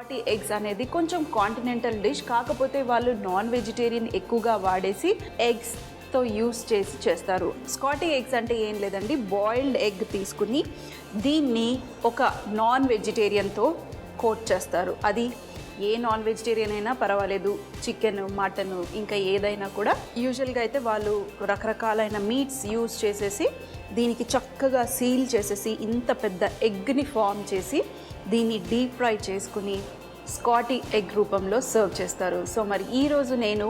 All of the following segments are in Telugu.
స్కాటీ ఎగ్స్ అనేది కొంచెం కాంటినెంటల్ డిష్, కాకపోతే వాళ్ళు నాన్ వెజిటేరియన్ ఎక్కువగా వాడేసి ఎగ్స్తో యూస్ చేస్తారు. స్కాటీ ఎగ్స్ అంటే ఏం లేదండి, బాయిల్డ్ ఎగ్ తీసుకుని దీన్ని ఒక నాన్ వెజిటేరియన్తో కోట్ చేస్తారు. అది ఏ నాన్ వెజిటేరియన్ అయినా పర్వాలేదు, చికెన్, మటన్, ఇంకా ఏదైనా కూడా. యూజువల్గా అయితే వాళ్ళు రకరకాలైన మీట్స్ యూస్ చేసేసి దీనికి చక్కగా సీల్ చేసేసి ఇంత పెద్ద ఎగ్ని ఫామ్ చేసి దీన్ని డీప్ ఫ్రై చేసుకుని స్కాటీ ఎగ్ రూపంలో సర్వ్ చేస్తారు. సో మరి ఈరోజు నేను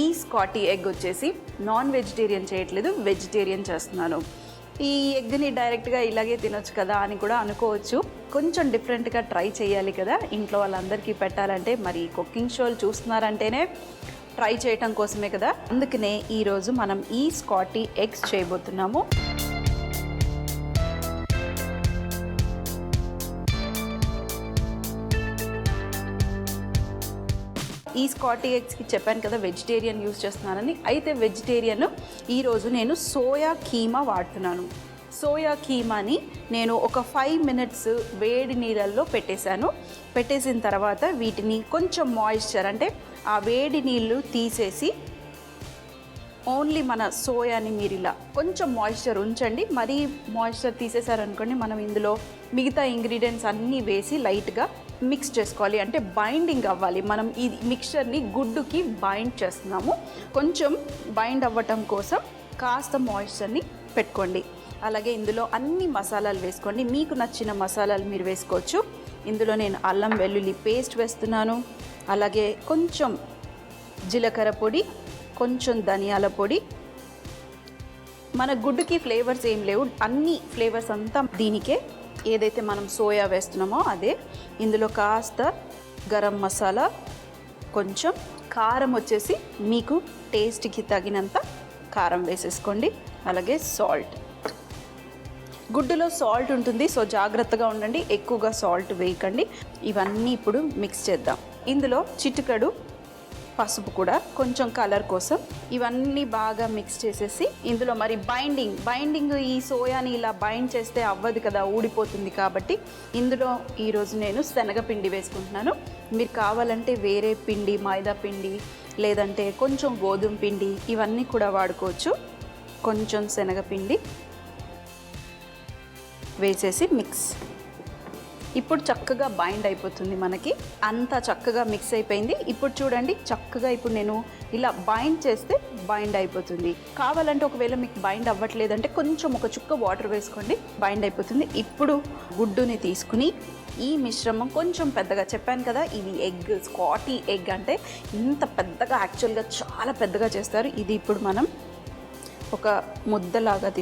ఈ స్కాటీ ఎగ్ వచ్చేసి నాన్ వెజిటేరియన్ చేయట్లేదు, వెజిటేరియన్ చేస్తున్నాను. ఈ ఎగ్ని డైరెక్ట్గా ఇలాగే తినొచ్చు కదా అని కూడా అనుకోవచ్చు. కొంచెం డిఫరెంట్గా ట్రై చేయాలి కదా, ఇంట్లో వాళ్ళందరికీ పెట్టాలంటే. మరి కుకింగ్ షోలు చూస్తున్నారంటేనే ట్రై చేయటం కోసమే కదా, అందుకనే ఈరోజు మనం ఈ స్కాటీ ఎగ్స్ చేయబోతున్నాము. ఈ స్కాటీ ఎగ్స్కి చెప్పాను కదా వెజిటేరియన్ యూస్ చేస్తున్నానని. అయితే వెజిటేరియన్ ఈరోజు నేను సోయా కీమా వాడుతున్నాను. సోయా కీమాని నేను ఒక 5 minutes వేడి నీళ్ళల్లో పెట్టేసిన తర్వాత వీటిని కొంచెం మాయిశ్చర్, అంటే ఆ వేడి నీళ్ళు తీసేసి ఓన్లీ మన సోయాని మీరు ఇలా కొంచెం మాయిశ్చర్ ఉంచండి. మరీ మాయిశ్చర్ తీసేసారనుకోండి, మనం ఇందులో మిగతా ఇంగ్రీడియంట్స్ అన్నీ వేసి లైట్గా మిక్స్ చేసుకోవాలి. అంటే బైండింగ్ అవ్వాలి. మనం ఈ మిక్చర్ని గుడ్డుకి బైండ్ చేస్తున్నాము. కొంచెం బైండ్ అవ్వటం కోసం కాస్త మాయిశ్చర్ని పెట్టుకోండి. అలాగే ఇందులో అన్ని మసాలాలు వేసుకోండి, మీకు నచ్చిన మసాలాలు మీరు వేసుకోవచ్చు. ఇందులో నేను అల్లం వెల్లుల్లి పేస్ట్ వేస్తున్నాను. అలాగే కొంచెం జీలకర్ర పొడి, కొంచెం ధనియాల పొడి. మన గుడ్డుకి ఫ్లేవర్స్ ఏం లేవు, అన్ని ఫ్లేవర్స్ అంతా దీనికే, ఏదైతే మనం సోయా వేస్తున్నామో అదే. ఇందులో కాస్త గరం మసాలా, కొంచెం కారం వచ్చేసి మీకు టేస్ట్కి తగినంత కారం వేసేసుకోండి. అలాగే సాల్ట్, గుడ్డులో సాల్ట్ ఉంటుంది, సో జాగ్రత్తగా ఉండండి, ఎక్కువగా సాల్ట్ వేయకండి. ఇవన్నీ ఇప్పుడు మిక్స్ చేద్దాం. ఇందులో చిటికెడు పసుపు కూడా, కొంచెం కలర్ కోసం. ఇవన్నీ బాగా మిక్స్ చేసేసి ఇందులో మరి బైండింగ్ ఈ సోయాని ఇలా బైండ్ చేస్తే అవ్వదు కదా, ఊడిపోతుంది. కాబట్టి ఇందులో ఈరోజు నేను శనగపిండి వేసుకుంటున్నాను. మీరు కావాలంటే వేరే పిండి, మైదా పిండి, లేదంటే కొంచెం గోధుమ పిండి, ఇవన్నీ కూడా వాడుకోవచ్చు. కొంచెం శనగపిండి వేసేసి మిక్స్. ఇప్పుడు చక్కగా బైండ్ అయిపోతుంది మనకి. అంతా చక్కగా మిక్స్ అయిపోయింది. ఇప్పుడు చూడండి, చక్కగా ఇప్పుడు నేను ఇలా బైండ్ చేస్తే బైండ్ అయిపోతుంది. కావాలంటే ఒకవేళ మీకు బైండ్ అవ్వట్లేదంటే కొంచెం ఒక చుక్క వాటర్ వేసుకోండి, బైండ్ అయిపోతుంది. ఇప్పుడు గుడ్డుని తీసుకుని ఈ మిశ్రమం కొంచెం పెద్దగా, చెప్పాను కదా ఇది ఎగ్, స్కాటీ ఎగ్ అంటే ఇంత పెద్దగా, యాక్చువల్గా చాలా పెద్దగా చేస్తారు. ఇది ఇప్పుడు మనం ఒక ముద్దలాగా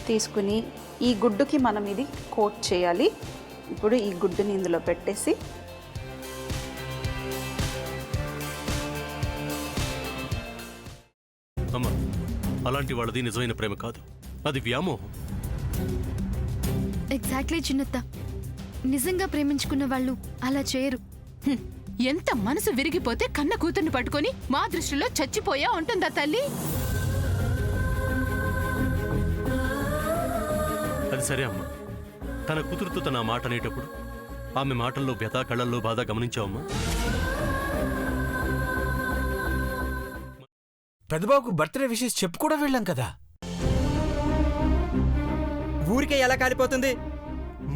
తీసుకుని ఈ గుడ్డుకి మనం ఇది కోట్ చేయాలి. ఇప్పుడు ఈ గుడ్డుని ఇందులో పెట్టేసి అమ్మా, అలాంటి వాళ్ళది నిజమైన ప్రేమ కాదు, అది వ్యామోహం. ఎగ్జాక్ట్లీ చిన్నత్త, నిజంగా ప్రేమించుకున్న వాళ్ళు అలా చేయరు. ఎంత మనసు విరిగిపోతే కన్న కూతుర్ని పట్టుకొని మా దృష్టిలో చచ్చిపోయా ఉంటుందా తల్లి? అది సరే అమ్మా, తన కూతురుతో తన మాట అనేటప్పుడు ఆమె మాటల్లో వ్యథ, కళ్ళల్లో బాధ గమనించావమ్మా? పెద్దబాబుకు బర్త్డే విషెస్ చెప్పు కూడా వెళ్ళాం కదా. ఊరికే ఎలా కాలిపోతుంది?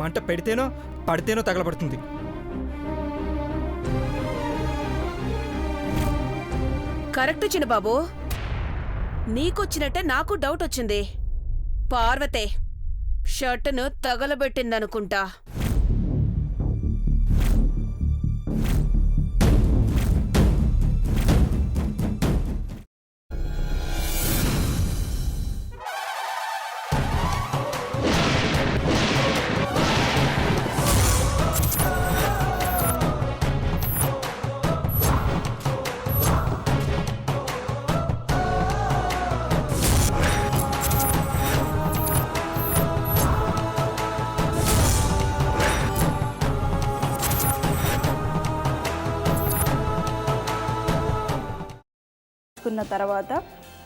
మంట పెడితేనో పడితేనో తగలబడుతుంది. కరెక్ట్ చిన్నబాబు, నీకొచ్చినట్టే నాకు డౌట్ వచ్చింది. పార్వతే షర్టును తగలబెట్టిందనుకుంటా. తర్వాత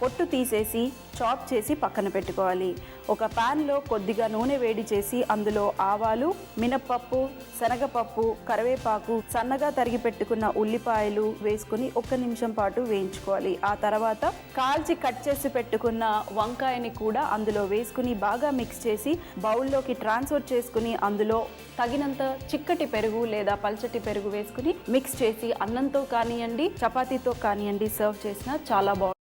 పొట్టు తీసేసి చాప్ చేసి పక్కన పెట్టుకోవాలి. ఒక ప్యాన్లో కొద్దిగా నూనె వేడి చేసి అందులో ఆవాలు, మినప్పప్పు, శనగపప్పు, కరివేపాకు, సన్నగా తరిగి పెట్టుకున్న ఉల్లిపాయలు వేసుకుని 1 నిమిషం పాటు వేయించుకోవాలి. ఆ తర్వాత కాల్చి కట్ చేసి పెట్టుకున్న వంకాయని కూడా అందులో వేసుకుని బాగా మిక్స్ చేసి బౌల్లోకి ట్రాన్స్ఫర్ చేసుకుని అందులో తగినంత చిక్కటి పెరుగు లేదా పల్చటి పెరుగు వేసుకుని మిక్స్ చేసి అన్నంతో కానివ్వండి, చపాతీతో కానివ్వండి సర్వ్ చేసినా చాలా బాగుంటుంది.